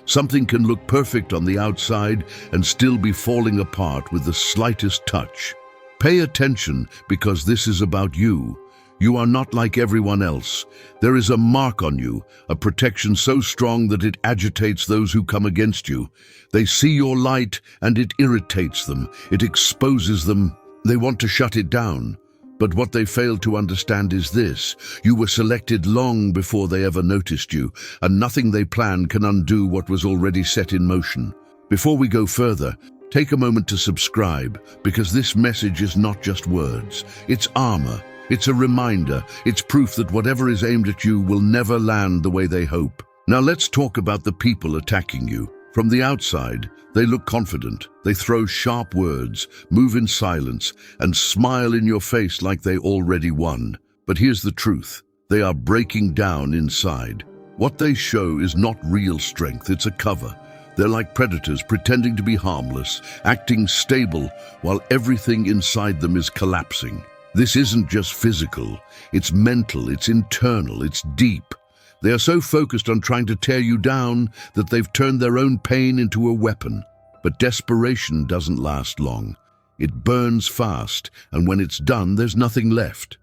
Something can look perfect on the outside and still be falling apart with the slightest touch. Pay attention, because this is about you. You are not like everyone else. There is a mark on you, a protection so strong that it agitates those who come against you. They see your light and it irritates them. It exposes them. They want to shut it down. But what they fail to understand is this: you were selected long before they ever noticed you, and nothing they plan can undo what was already set in motion. Before we go further, take a moment to subscribe, because this message is not just words. It's armor. It's a reminder. It's proof that whatever is aimed at you will never land the way they hope. Now let's talk about the people attacking you. From the outside, they look confident. They throw sharp words, move in silence, and smile in your face like they already won. But here's the truth: they are breaking down inside. What they show is not real strength, it's a cover. They're like predators pretending to be harmless, acting stable while everything inside them is collapsing. This isn't just physical, it's mental, it's internal, it's deep. They are so focused on trying to tear you down that they've turned their own pain into a weapon. But desperation doesn't last long. It burns fast, and when it's done, there's nothing left.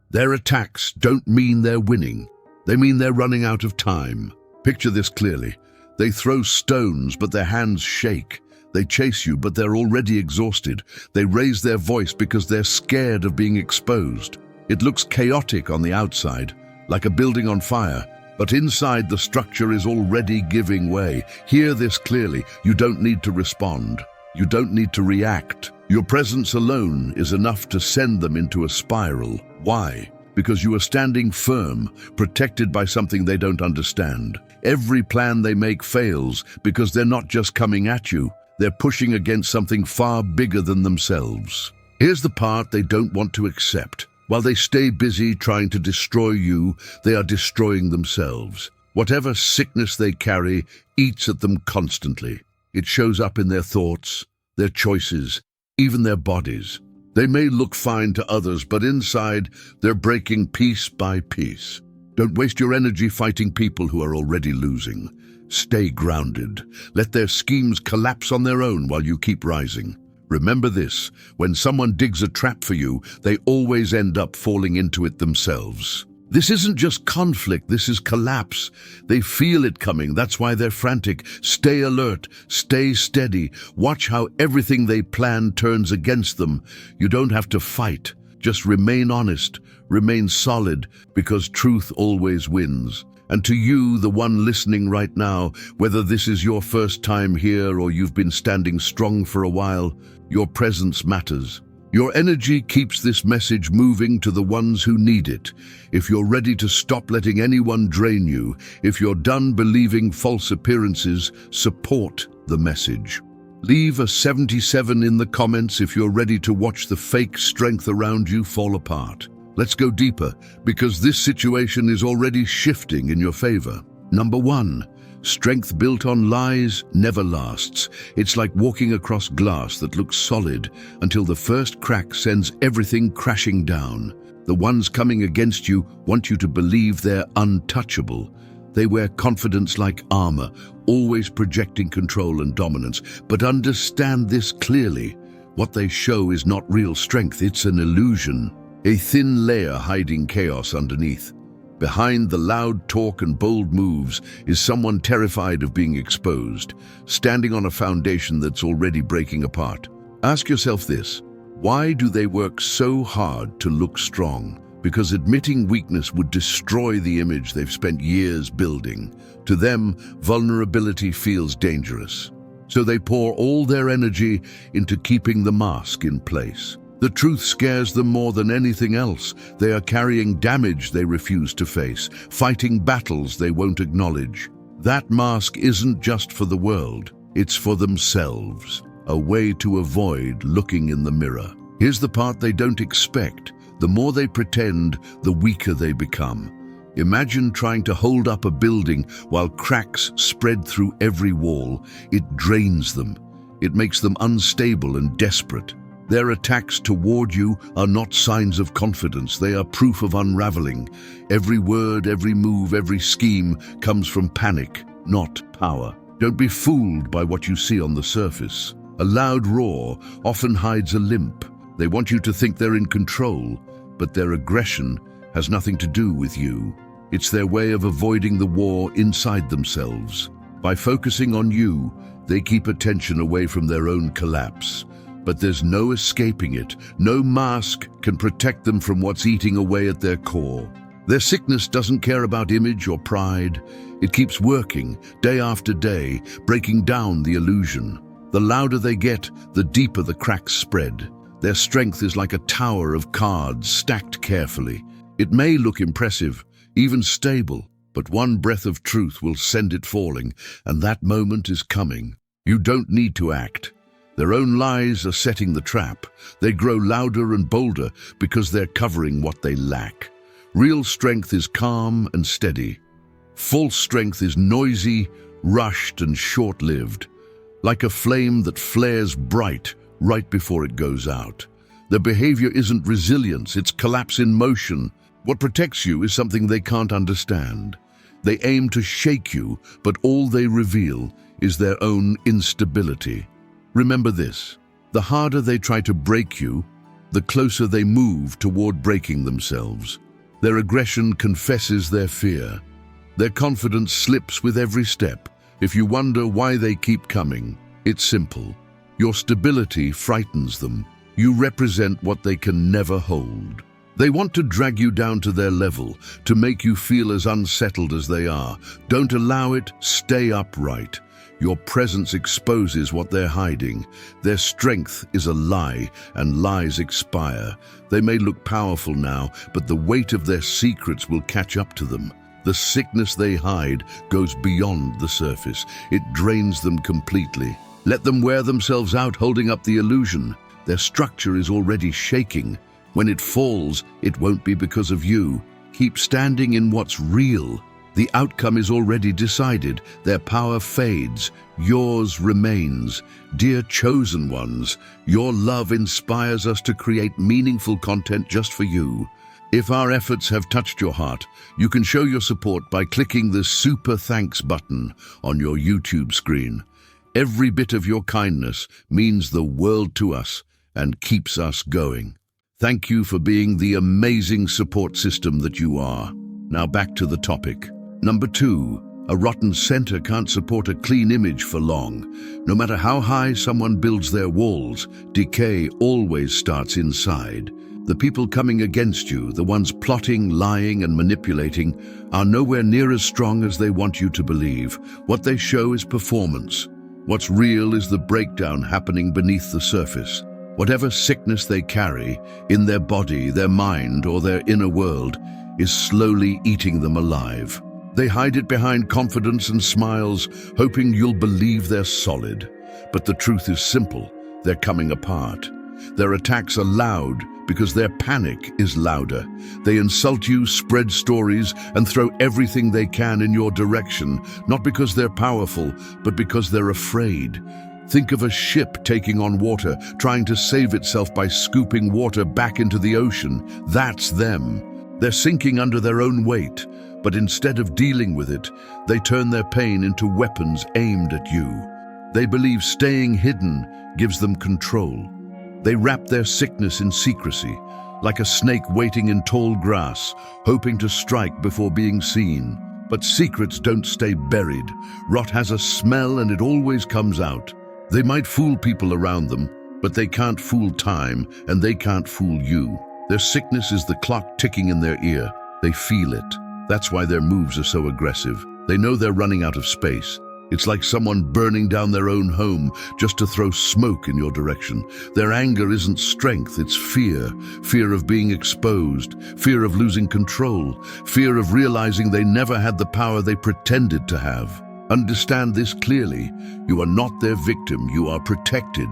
Their attacks don't mean they're winning. They mean they're running out of time. Picture this clearly. They throw stones, but their hands shake. They chase you, but they're already exhausted. They raise their voice because they're scared of being exposed. It looks chaotic on the outside, like a building on fire. But inside, the structure is already giving way. Hear this clearly. You don't need to respond. You don't need to react. Your presence alone is enough to send them into a spiral. Why? Because you are standing firm, protected by something they don't understand. Every plan they make fails because they're not just coming at you. They're pushing against something far bigger than themselves. Here's the part they don't want to accept. While they stay busy trying to destroy you, they are destroying themselves. Whatever sickness they carry eats at them constantly. It shows up in their thoughts, their choices, even their bodies. They may look fine to others, but inside, they're breaking piece by piece. Don't waste your energy fighting people who are already losing. Stay grounded. Let their schemes collapse on their own while you keep rising. Remember this: when someone digs a trap for you, they always end up falling into it themselves. This isn't just conflict, this is collapse. They feel it coming, that's why they're frantic. Stay alert, stay steady. Watch how everything they plan turns against them. You don't have to fight, just remain honest, remain solid, because truth always wins. And to you, the one listening right now, whether this is your first time here or you've been standing strong for a while, your presence matters. Your energy keeps this message moving to the ones who need it. If you're ready to stop letting anyone drain you, if you're done believing false appearances, support the message. Leave a 77 in the comments if you're ready to watch the fake strength around you fall apart. Let's go deeper, because this situation is already shifting in your favor. Number 1. Strength built on lies never lasts. It's like walking across glass that looks solid until the first crack sends everything crashing down. The ones coming against you want you to believe they're untouchable. They wear confidence like armor, always projecting control and dominance. But understand this clearly: what they show is not real strength, it's an illusion. A thin layer hiding chaos underneath. Behind the loud talk and bold moves is someone terrified of being exposed, standing on a foundation that's already breaking apart. Ask yourself this: why do they work so hard to look strong? Because admitting weakness would destroy the image they've spent years building. To them, vulnerability feels dangerous. So they pour all their energy into keeping the mask in place. The truth scares them more than anything else. They are carrying damage they refuse to face, fighting battles they won't acknowledge. That mask isn't just for the world, it's for themselves, a way to avoid looking in the mirror. Here's the part they don't expect. The more they pretend, the weaker they become. Imagine trying to hold up a building while cracks spread through every wall. It drains them. It makes them unstable and desperate. Their attacks toward you are not signs of confidence, they are proof of unraveling. Every word, every move, every scheme comes from panic, not power. Don't be fooled by what you see on the surface. A loud roar often hides a limp. They want you to think they're in control, but their aggression has nothing to do with you. It's their way of avoiding the war inside themselves. By focusing on you, they keep attention away from their own collapse. But there's no escaping it. No mask can protect them from what's eating away at their core. Their sickness doesn't care about image or pride. It keeps working, day after day, breaking down the illusion. The louder they get, the deeper the cracks spread. Their strength is like a tower of cards stacked carefully. It may look impressive, even stable, but one breath of truth will send it falling, and that moment is coming. You don't need to act. Their own lies are setting the trap. They grow louder and bolder because they're covering what they lack. Real strength is calm and steady. False strength is noisy, rushed, and short-lived, like a flame that flares bright right before it goes out. Their behavior isn't resilience, it's collapse in motion. What protects you is something they can't understand. They aim to shake you, but all they reveal is their own instability. Remember this: the harder they try to break you, the closer they move toward breaking themselves. Their aggression confesses their fear. Their confidence slips with every step. If you wonder why they keep coming, it's simple. Your stability frightens them. You represent what they can never hold. They want to drag you down to their level, to make you feel as unsettled as they are. Don't allow it. Stay upright. Your presence exposes what they're hiding. Their strength is a lie, and lies expire. They may look powerful now, but the weight of their secrets will catch up to them. The sickness they hide goes beyond the surface. It drains them completely. Let them wear themselves out holding up the illusion. Their structure is already shaking. When it falls, it won't be because of you. Keep standing in what's real. The outcome is already decided. Their power fades. Yours remains. Dear chosen ones, your love inspires us to create meaningful content just for you. If our efforts have touched your heart, you can show your support by clicking the Super Thanks button on your YouTube screen. Every bit of your kindness means the world to us and keeps us going. Thank you for being the amazing support system that you are. Now back to the topic. Number 2, a rotten center can't support a clean image for long. No matter how high someone builds their walls, decay always starts inside. The people coming against you, the ones plotting, lying, and manipulating, are nowhere near as strong as they want you to believe. What they show is performance. What's real is the breakdown happening beneath the surface. Whatever sickness they carry, in their body, their mind, or their inner world, is slowly eating them alive. They hide it behind confidence and smiles, hoping you'll believe they're solid. But the truth is simple: they're coming apart. Their attacks are loud because their panic is louder. They insult you, spread stories, and throw everything they can in your direction, not because they're powerful, but because they're afraid. Think of a ship taking on water, trying to save itself by scooping water back into the ocean. That's them. They're sinking under their own weight, but instead of dealing with it, they turn their pain into weapons aimed at you. They believe staying hidden gives them control. They wrap their sickness in secrecy, like a snake waiting in tall grass, hoping to strike before being seen. But secrets don't stay buried. Rot has a smell and it always comes out. They might fool people around them, but they can't fool time, and they can't fool you. Their sickness is the clock ticking in their ear. They feel it. That's why their moves are so aggressive. They know they're running out of space. It's like someone burning down their own home just to throw smoke in your direction. Their anger isn't strength, it's fear. Fear of being exposed, fear of losing control, fear of realizing they never had the power they pretended to have. Understand this clearly. You are not their victim, you are protected.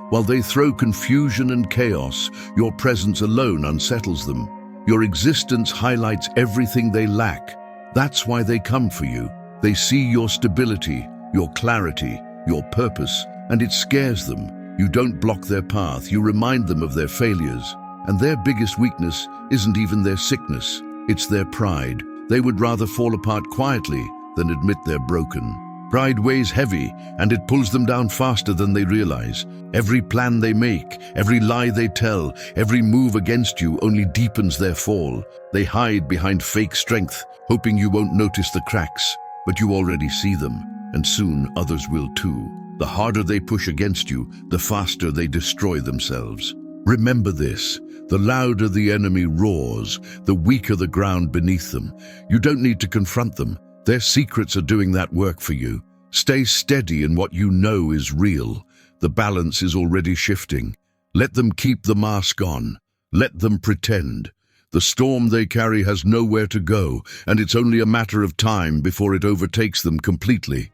While they throw confusion and chaos, your presence alone unsettles them. Your existence highlights everything they lack. That's why they come for you. They see your stability, your clarity, your purpose, and it scares them. You don't block their path, you remind them of their failures. And their biggest weakness isn't even their sickness, it's their pride. They would rather fall apart quietly than admit they're broken. Pride weighs heavy, and it pulls them down faster than they realize. Every plan they make, every lie they tell, every move against you only deepens their fall. They hide behind fake strength, hoping you won't notice the cracks. But you already see them, and soon others will too. The harder they push against you, the faster they destroy themselves. Remember this: the louder the enemy roars, the weaker the ground beneath them. You don't need to confront them. Their secrets are doing that work for you. Stay steady in what you know is real. The balance is already shifting. Let them keep the mask on. Let them pretend. The storm they carry has nowhere to go, and it's only a matter of time before it overtakes them completely.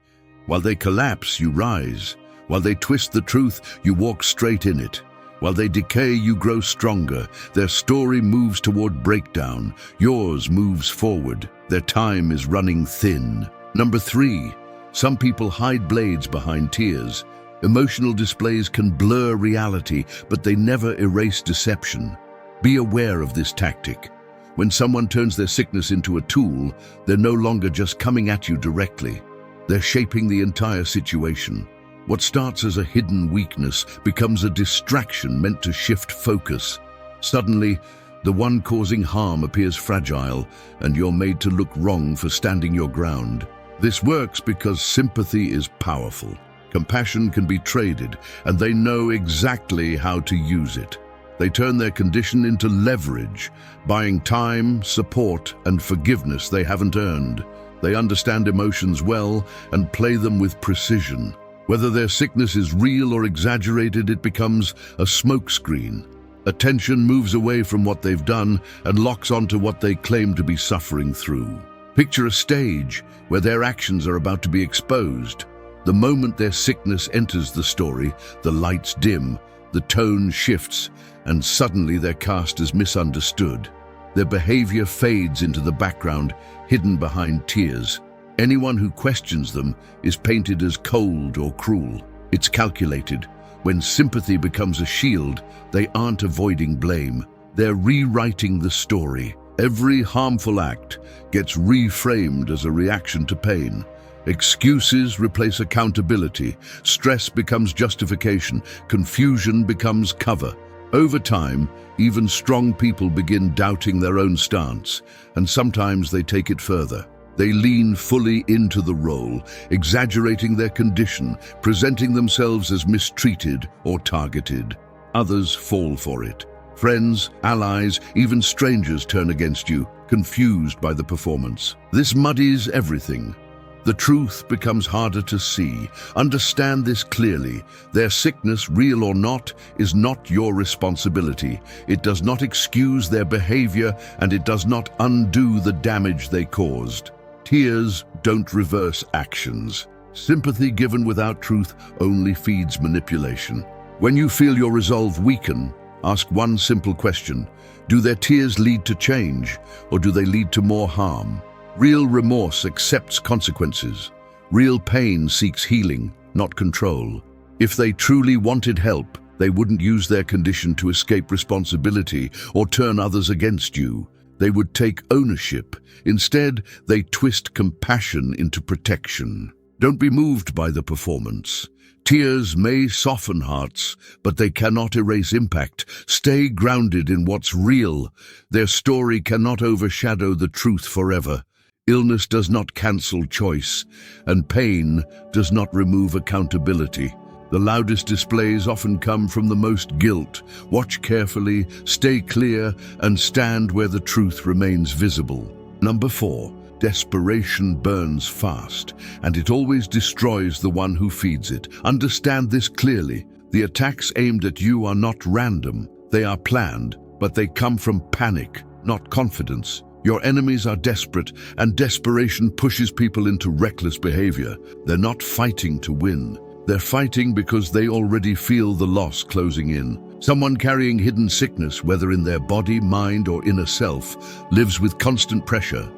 While they collapse, you rise. While they twist the truth, you walk straight in it. While they decay, you grow stronger. Their story moves toward breakdown. Yours moves forward. Their time is running thin. Number 3, some people hide blades behind tears. Emotional displays can blur reality, but they never erase deception. Be aware of this tactic. When someone turns their sickness into a tool, they're no longer just coming at you directly. They're shaping the entire situation. What starts as a hidden weakness becomes a distraction meant to shift focus. Suddenly, the one causing harm appears fragile, and you're made to look wrong for standing your ground. This works because sympathy is powerful. Compassion can be traded, and they know exactly how to use it. They turn their condition into leverage, buying time, support, and forgiveness they haven't earned. They understand emotions well and play them with precision. Whether their sickness is real or exaggerated, it becomes a smokescreen. Attention moves away from what they've done and locks onto what they claim to be suffering through. Picture a stage where their actions are about to be exposed. The moment their sickness enters the story, the lights dim, the tone shifts, and suddenly they're cast as misunderstood. Their behavior fades into the background, hidden behind tears. Anyone who questions them is painted as cold or cruel. It's calculated. When sympathy becomes a shield, they aren't avoiding blame. They're rewriting the story. Every harmful act gets reframed as a reaction to pain. Excuses replace accountability. Stress becomes justification. Confusion becomes cover. Over time, even strong people begin doubting their own stance, and sometimes they take it further. They lean fully into the role, exaggerating their condition, presenting themselves as mistreated or targeted. Others fall for it. Friends, allies, even strangers turn against you, confused by the performance. This muddies everything. The truth becomes harder to see. Understand this clearly. Their sickness, real or not, is not your responsibility. It does not excuse their behavior, and it does not undo the damage they caused. Tears don't reverse actions. Sympathy given without truth only feeds manipulation. When you feel your resolve weaken, ask one simple question: do their tears lead to change, or do they lead to more harm? Real remorse accepts consequences. Real pain seeks healing, not control. If they truly wanted help, they wouldn't use their condition to escape responsibility or turn others against you. They would take ownership. Instead, they twist compassion into protection. Don't be moved by the performance. Tears may soften hearts, but they cannot erase impact. Stay grounded in what's real. Their story cannot overshadow the truth forever. Illness does not cancel choice, and pain does not remove accountability. The loudest displays often come from the most guilt. Watch carefully, stay clear, and stand where the truth remains visible. Number 4, desperation burns fast, and it always destroys the one who feeds it. Understand this clearly. The attacks aimed at you are not random. They are planned, but they come from panic, not confidence. Your enemies are desperate, and desperation pushes people into reckless behavior. They're not fighting to win. They're fighting because they already feel the loss closing in. Someone carrying hidden sickness, whether in their body, mind, or inner self, lives with constant pressure.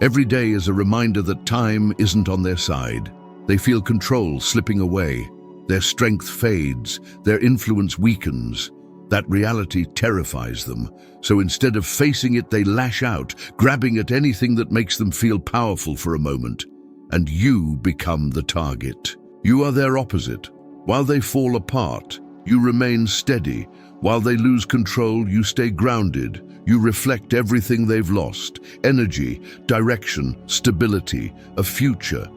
Every day is a reminder that time isn't on their side. They feel control slipping away. Their strength fades. Their influence weakens. That reality terrifies them. So instead of facing it, they lash out, grabbing at anything that makes them feel powerful for a moment. and you become the target. You are their opposite. While they fall apart, you remain steady. While they lose control, you stay grounded. You reflect everything they've lost: energy, direction, stability, a future.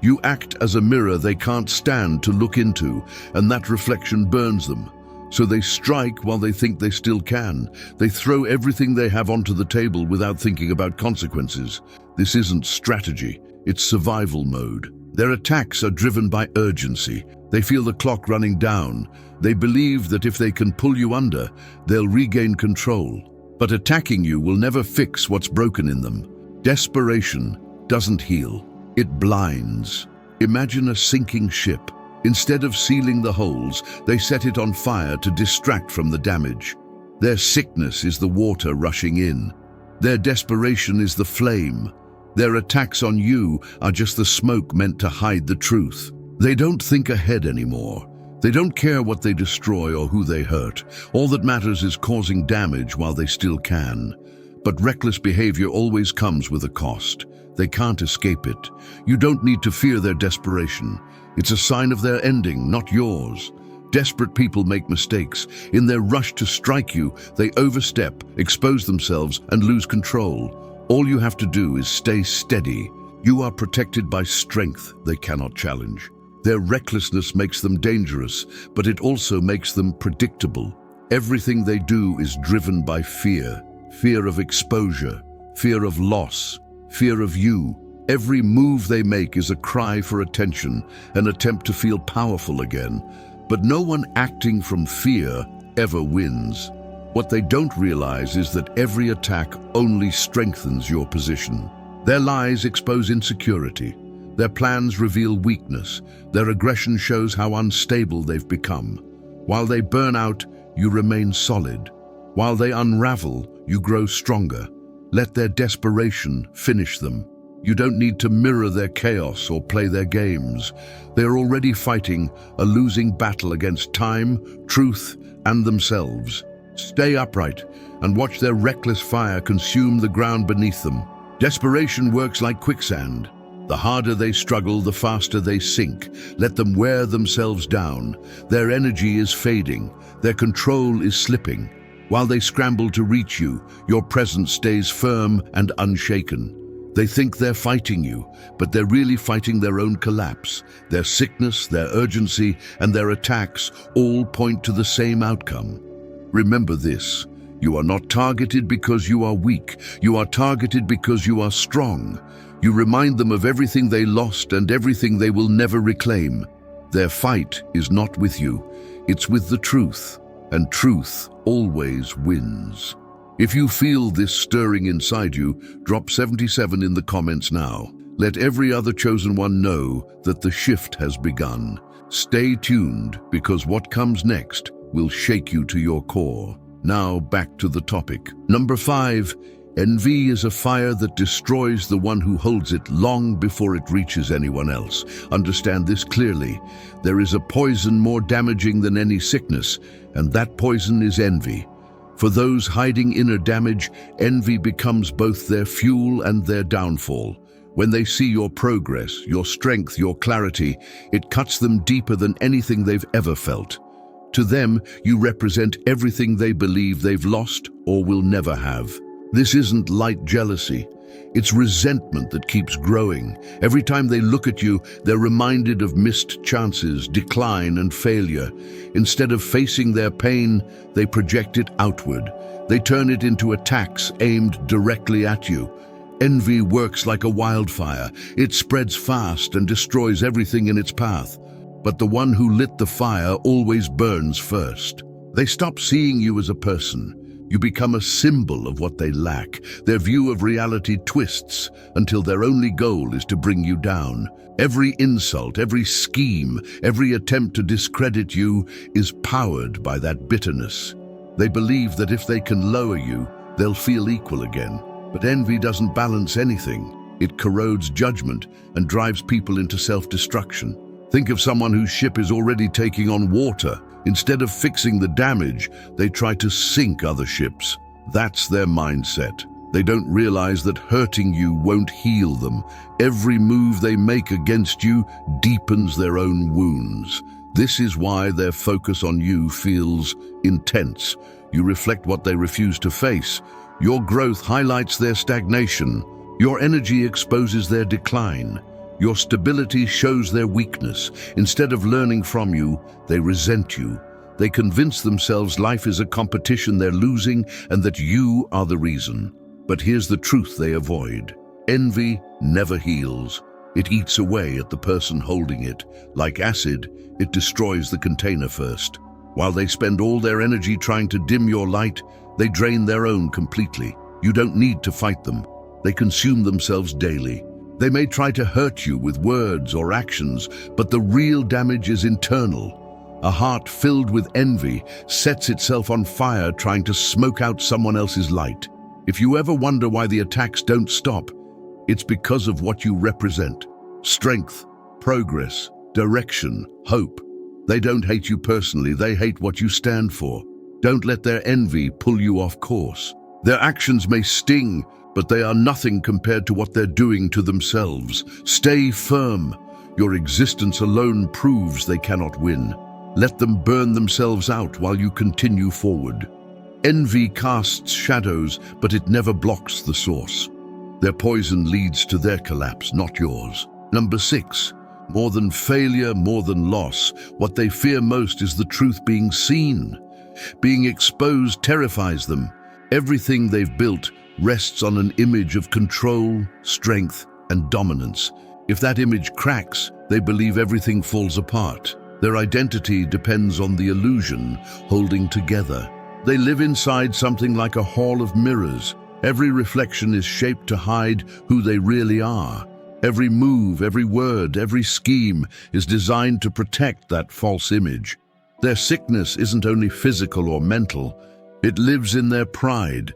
You act as a mirror they can't stand to look into, and that reflection burns them. So they strike while they think they still can. They throw everything they have onto the table without thinking about consequences. This isn't strategy, it's survival mode. Their attacks are driven by urgency. They feel the clock running down. They believe that if they can pull you under, they'll regain control. But attacking you will never fix what's broken in them. Desperation doesn't heal, it blinds. Imagine a sinking ship. Instead of sealing the holes, they set it on fire to distract from the damage. Their sickness is the water rushing in. Their desperation is the flame. Their attacks on you are just the smoke meant to hide the truth. They don't think ahead anymore. They don't care what they destroy or who they hurt. All that matters is causing damage while they still can. But reckless behavior always comes with a cost. They can't escape it. You don't need to fear their desperation. It's a sign of their ending, not yours. Desperate people make mistakes. In their rush to strike you, they overstep, expose themselves, and lose control. All you have to do is stay steady. You are protected by strength they cannot challenge. Their recklessness makes them dangerous, but it also makes them predictable. Everything they do is driven by fear. Fear of exposure, fear of loss, fear of you. Every move they make is a cry for attention, an attempt to feel powerful again. But no one acting from fear ever wins. What they don't realize is that every attack only strengthens your position. Their lies expose insecurity. Their plans reveal weakness. Their aggression shows how unstable they've become. While they burn out, you remain solid. While they unravel, you grow stronger. Let their desperation finish them. You don't need to mirror their chaos or play their games. They are already fighting a losing battle against time, truth, and themselves. Stay upright and watch their reckless fire consume the ground beneath them. Desperation works like quicksand. The harder they struggle, the faster they sink. Let them wear themselves down. Their energy is fading. Their control is slipping. While they scramble to reach you, your presence stays firm and unshaken. They think they're fighting you, but they're really fighting their own collapse. Their sickness, their urgency, and their attacks all point to the same outcome. Remember this: you are not targeted because you are weak. You are targeted because you are strong. You remind them of everything they lost and everything they will never reclaim. Their fight is not with you, it's with the truth, and truth always wins. If you feel this stirring inside you, drop 77 in the comments now. Let every other chosen one know that the shift has begun. Stay tuned, because what comes next will shake you to your core. Now back to the topic. Number 5. Envy is a fire that destroys the one who holds it long before it reaches anyone else. Understand this clearly. There is a poison more damaging than any sickness, and that poison is envy. For those hiding inner damage, envy becomes both their fuel and their downfall. When they see your progress, your strength, your clarity, it cuts them deeper than anything they've ever felt. To them, you represent everything they believe they've lost or will never have. This isn't light jealousy. It's resentment that keeps growing. Every time they look at you, they're reminded of missed chances, decline, and failure. Instead of facing their pain, they project it outward. They turn it into attacks aimed directly at you. Envy works like a wildfire. It spreads fast and destroys everything in its path. But the one who lit the fire always burns first. They stop seeing you as a person. You become a symbol of what they lack. Their view of reality twists until their only goal is to bring you down. Every insult, every scheme, every attempt to discredit you is powered by that bitterness. They believe that if they can lower you, they'll feel equal again. But envy doesn't balance anything. It corrodes judgment and drives people into self-destruction. Think of someone whose ship is already taking on water. Instead of fixing the damage, they try to sink other ships. That's their mindset. They don't realize that hurting you won't heal them. Every move they make against you deepens their own wounds. This is why their focus on you feels intense. You reflect what they refuse to face. Your growth highlights their stagnation. Your energy exposes their decline. Your stability shows their weakness. Instead of learning from you, they resent you. They convince themselves life is a competition they're losing and that you are the reason. But here's the truth they avoid. Envy never heals. It eats away at the person holding it. Like acid, it destroys the container first. While they spend all their energy trying to dim your light, they drain their own completely. You don't need to fight them. They consume themselves daily. They may try to hurt you with words or actions, but the real damage is internal. A heart filled with envy sets itself on fire trying to smoke out someone else's light. If you ever wonder why the attacks don't stop, it's because of what you represent. Strength, progress, direction, hope. They don't hate you personally, they hate what you stand for. Don't let their envy pull you off course. Their actions may sting, but they are nothing compared to what they're doing to themselves. Stay firm. Your existence alone proves they cannot win. Let them burn themselves out while you continue forward. Envy casts shadows, but it never blocks the source. Their poison leads to their collapse, not yours. Number 6. More than failure, more than loss, what they fear most is the truth being seen. Being exposed terrifies them. Everything they've built rests on an image of control, strength, and dominance. If that image cracks, they believe everything falls apart. Their identity depends on the illusion holding together. They live inside something like a hall of mirrors. Every reflection is shaped to hide who they really are. Every move, every word, every scheme is designed to protect that false image. Their sickness isn't only physical or mental, it lives in their pride.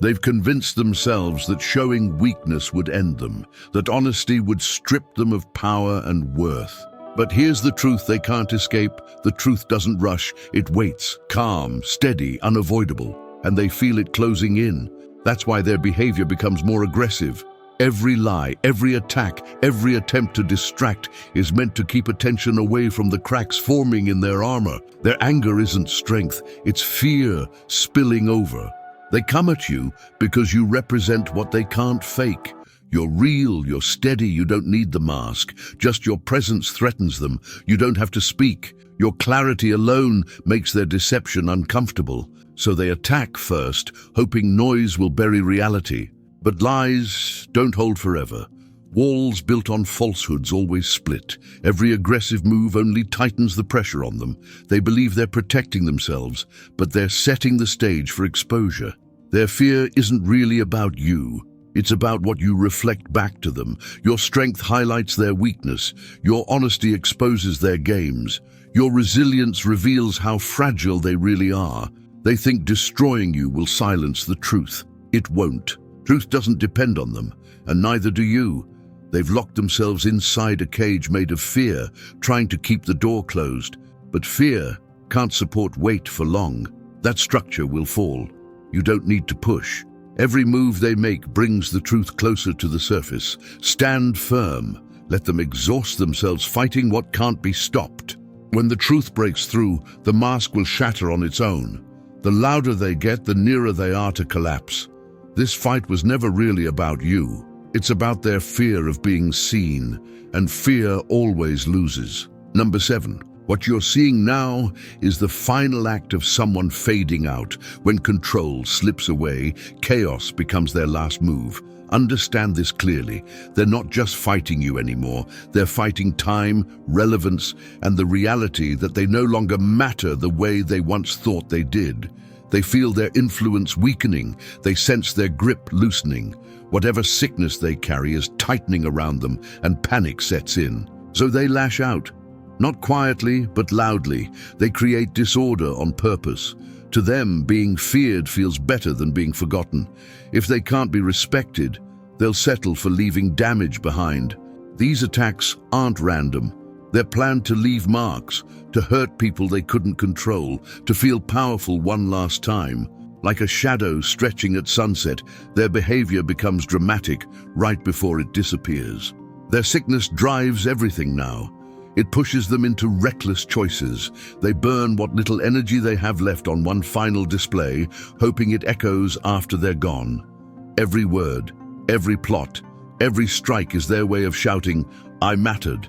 They've convinced themselves that showing weakness would end them, that honesty would strip them of power and worth. But here's the truth they can't escape. The truth doesn't rush, it waits, calm, steady, unavoidable, and they feel it closing in. That's why their behavior becomes more aggressive. Every lie, every attack, every attempt to distract is meant to keep attention away from the cracks forming in their armor. Their anger isn't strength, it's fear spilling over. They come at you because you represent what they can't fake. You're real, you're steady, you don't need the mask. Just your presence threatens them. You don't have to speak. Your clarity alone makes their deception uncomfortable. So they attack first, hoping noise will bury reality. But lies don't hold forever. Walls built on falsehoods always split. Every aggressive move only tightens the pressure on them. They believe they're protecting themselves, but they're setting the stage for exposure. Their fear isn't really about you. It's about what you reflect back to them. Your strength highlights their weakness. Your honesty exposes their games. Your resilience reveals how fragile they really are. They think destroying you will silence the truth. It won't. Truth doesn't depend on them, and neither do you. They've locked themselves inside a cage made of fear, trying to keep the door closed. But fear can't support weight for long. That structure will fall. You don't need to push. Every move they make brings the truth closer to the surface. Stand firm. Let them exhaust themselves fighting what can't be stopped. When the truth breaks through, the mask will shatter on its own. The louder they get, the nearer they are to collapse. This fight was never really about you. It's about their fear of being seen, and fear always loses. Number 7. What you're seeing now is the final act of someone fading out. When control slips away, chaos becomes their last move. Understand this clearly. They're not just fighting you anymore. They're fighting time, relevance, and the reality that they no longer matter the way they once thought they did. They feel their influence weakening. They sense their grip loosening. Whatever sickness they carry is tightening around them, and panic sets in. So they lash out. Not quietly, but loudly. They create disorder on purpose. To them, being feared feels better than being forgotten. If they can't be respected, they'll settle for leaving damage behind. These attacks aren't random. They're planned to leave marks, to hurt people they couldn't control, to feel powerful one last time. Like a shadow stretching at sunset, their behavior becomes dramatic right before it disappears. Their sickness drives everything now. It pushes them into reckless choices. They burn what little energy they have left on one final display, hoping it echoes after they're gone. Every word, every plot, every strike is their way of shouting, "I mattered."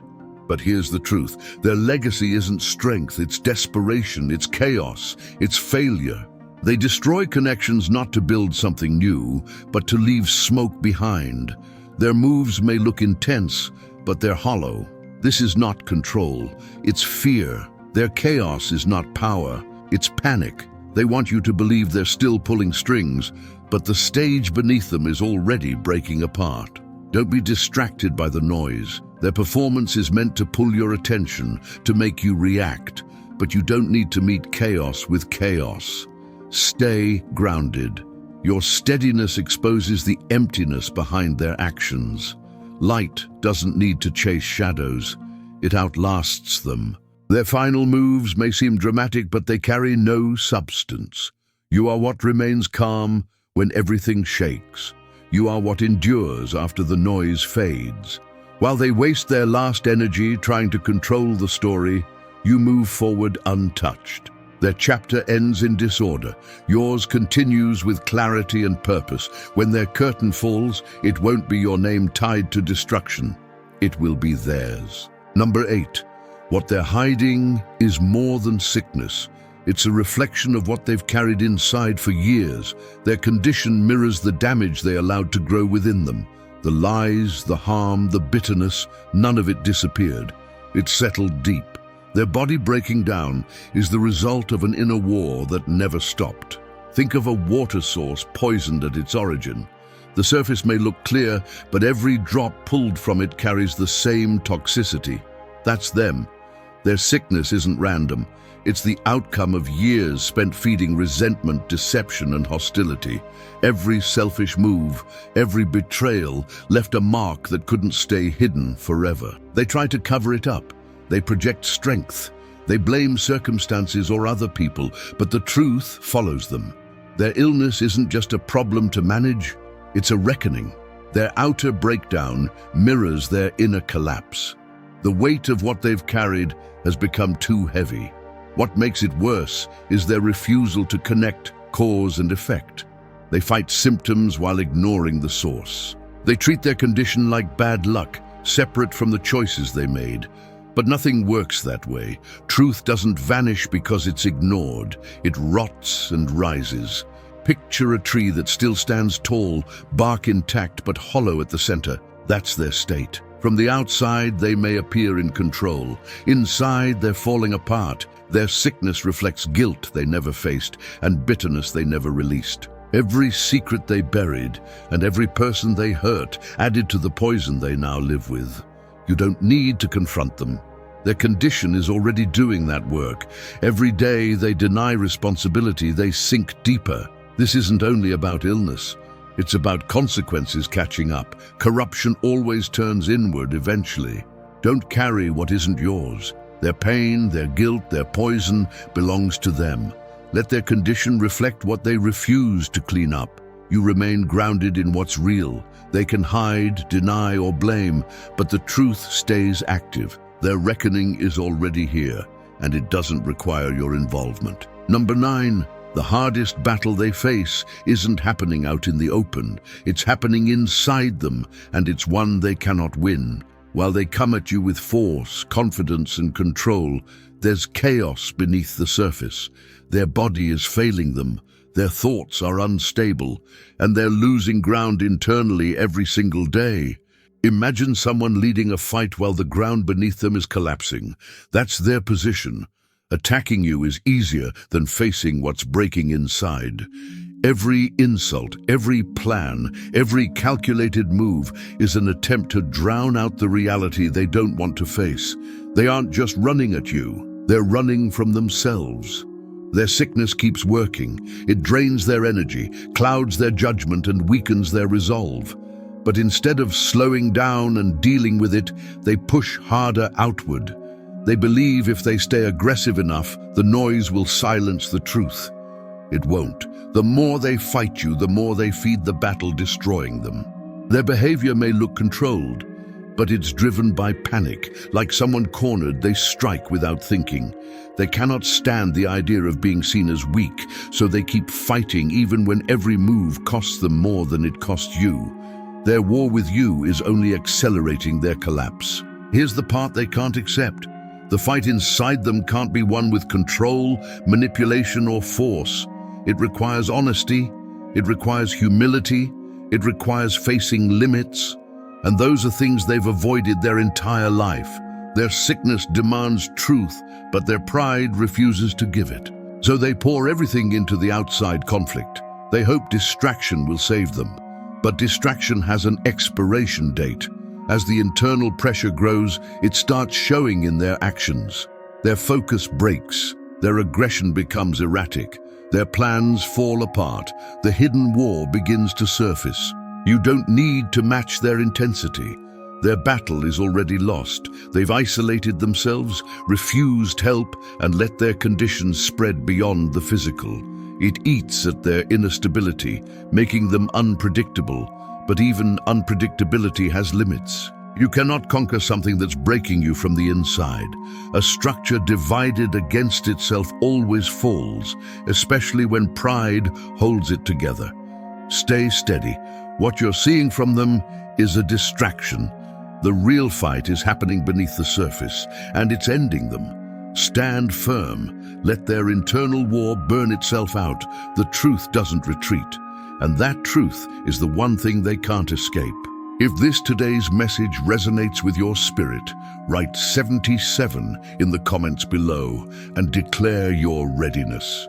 But here's the truth. Their legacy isn't strength, it's desperation, it's chaos, it's failure. They destroy connections not to build something new, but to leave smoke behind. Their moves may look intense, but they're hollow. This is not control, it's fear. Their chaos is not power, it's panic. They want you to believe they're still pulling strings, but the stage beneath them is already breaking apart. Don't be distracted by the noise. Their performance is meant to pull your attention, to make you react, but you don't need to meet chaos with chaos. Stay grounded. Your steadiness exposes the emptiness behind their actions. Light doesn't need to chase shadows. It outlasts them. Their final moves may seem dramatic, but they carry no substance. You are what remains calm when everything shakes. You are what endures after the noise fades. While they waste their last energy trying to control the story, you move forward untouched. Their chapter ends in disorder. Yours continues with clarity and purpose. When their curtain falls, it won't be your name tied to destruction. It will be theirs. Number 8. What they're hiding is more than sickness. It's a reflection of what they've carried inside for years. Their condition mirrors the damage they allowed to grow within them. The lies, the harm, the bitterness, none of it disappeared. It settled deep. Their body breaking down is the result of an inner war that never stopped. Think of a water source poisoned at its origin. The surface may look clear, but every drop pulled from it carries the same toxicity. That's them. Their sickness isn't random. It's the outcome of years spent feeding resentment, deception, and hostility. Every selfish move, every betrayal left a mark that couldn't stay hidden forever. They try to cover it up. They project strength. They blame circumstances or other people, but the truth follows them. Their illness isn't just a problem to manage, it's a reckoning. Their outer breakdown mirrors their inner collapse. The weight of what they've carried has become too heavy. What makes it worse is their refusal to connect cause and effect. They fight symptoms while ignoring the source. They treat their condition like bad luck, separate from the choices they made. But nothing works that way. Truth doesn't vanish because it's ignored. It rots and rises. Picture a tree that still stands tall, bark intact but hollow at the center. That's their state. From the outside, they may appear in control. Inside, they're falling apart. Their sickness reflects guilt they never faced and bitterness they never released. Every secret they buried and every person they hurt added to the poison they now live with. You don't need to confront them. Their condition is already doing that work. Every day they deny responsibility, they sink deeper. This isn't only about illness. It's about consequences catching up. Corruption always turns inward eventually. Don't carry what isn't yours. Their pain, their guilt, their poison belongs to them. Let their condition reflect what they refuse to clean up. You remain grounded in what's real. They can hide, deny, or blame, but the truth stays active. Their reckoning is already here, and it doesn't require your involvement. Number 9. The hardest battle they face isn't happening out in the open. It's happening inside them, and it's one they cannot win. While they come at you with force, confidence, and control, there's chaos beneath the surface. Their body is failing them. Their thoughts are unstable, and they're losing ground internally every single day. Imagine someone leading a fight while the ground beneath them is collapsing. That's their position. Attacking you is easier than facing what's breaking inside. Every insult, every plan, every calculated move is an attempt to drown out the reality they don't want to face. They aren't just running at you, they're running from themselves. Their sickness keeps working. It drains their energy, clouds their judgment, and weakens their resolve. But instead of slowing down and dealing with it, they push harder outward. They believe if they stay aggressive enough, the noise will silence the truth. It won't. The more they fight you, the more they feed the battle, destroying them. Their behavior may look controlled, but it's driven by panic. Like someone cornered, they strike without thinking. They cannot stand the idea of being seen as weak, so they keep fighting even when every move costs them more than it costs you. Their war with you is only accelerating their collapse. Here's the part they can't accept. The fight inside them can't be won with control, manipulation, or force. It requires honesty, it requires humility, it requires facing limits, and those are things they've avoided their entire life. Their sickness demands truth, but their pride refuses to give it. So they pour everything into the outside conflict. They hope distraction will save them. But distraction has an expiration date. As the internal pressure grows, it starts showing in their actions. Their focus breaks. Their aggression becomes erratic. Their plans fall apart. The hidden war begins to surface. You don't need to match their intensity. Their battle is already lost. They've isolated themselves, refused help, and let their conditions spread beyond the physical. It eats at their inner stability, making them unpredictable. But even unpredictability has limits. You cannot conquer something that's breaking you from the inside. A structure divided against itself always falls, especially when pride holds it together. Stay steady. What you're seeing from them is a distraction. The real fight is happening beneath the surface, and it's ending them. Stand firm. Let their internal war burn itself out. The truth doesn't retreat, and that truth is the one thing they can't escape. If today's message resonates with your spirit, write 77 in the comments below and declare your readiness.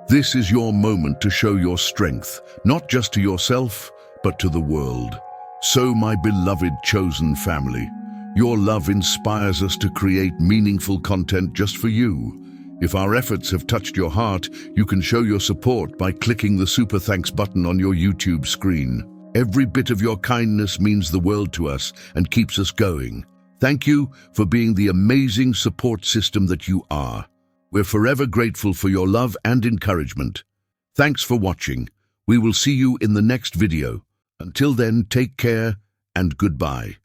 This is your moment to show your strength, not just to yourself, but to the world. So, my beloved chosen family, your love inspires us to create meaningful content just for you. If our efforts have touched your heart, you can show your support by clicking the Super Thanks button on your YouTube screen. Every bit of your kindness means the world to us and keeps us going. Thank you for being the amazing support system that you are. We're forever grateful for your love and encouragement. Thanks for watching. We will see you in the next video. Until then, take care and goodbye.